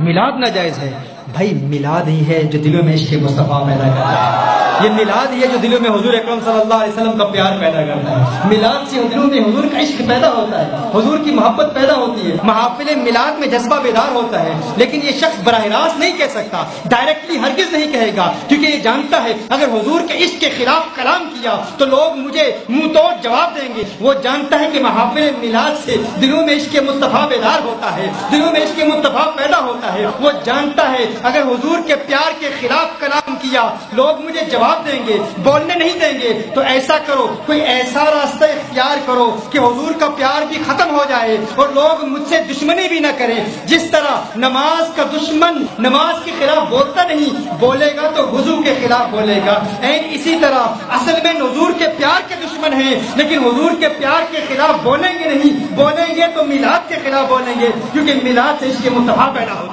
میلاد ناجائز ہے؟ بھائی میلاد ہی ہے جو دلوں میں عشق مصطفیٰ پیدا کرتا ہے، یہ میلاد ہی ہے جو دلوں میں حضور اکرم صلی اللہ علیہ وسلم کا پیار پیدا کرتا ہے۔ میلاد سے دلوں میں حضور کا عشق پیدا ہوتا ہے، حضور کی محبت پیدا ہوتی ہے، محافل میلاد میں جذبہ بیدار ہوتا ہے۔ لیکن یہ شخص براہ راست نہیں کہہ سکتا، ڈائریکٹلی ہرگز نہیں کہے گا، کیونکہ یہ جانتا ہے اگر حضور کے عشق کے خلاف کلام کیا تو لوگ مجھے منہ توڑ جواب دیں گے۔ وہ جانتا ہے کہ محافل میلاد سے دلوں میں عشق مصطفیٰ بیدار ہوتا ہے، دلوں میں عشق مصطفیٰ پیدا ہوتا ہے۔ وہ جانتا ہے اگر حضور کے پیار کے خلاف کلام کیا لوگ مجھے جواب دیں گے، بولنے نہیں دیں گے۔ تو ایسا کرو، کوئی ایسا راستہ اختیار کرو کہ حضور کا پیار بھی ختم ہو جائے اور لوگ مجھ سے دشمنی بھی نہ کریں۔ جس طرح نماز کا دشمن نماز کے خلاف بولتا نہیں، بولے گا تو وضو کے خلاف بولے گا، اسی طرح اصل میں حضور کے پیار کے دشمن ہیں لیکن حضور کے پیار کے خلاف بولیں گے نہیں، بولیں گے تو میلاد کے خلاف بولیں گے، کیونکہ میلاد سے عشق مصطفیٰ پیدا ہوتا ہے۔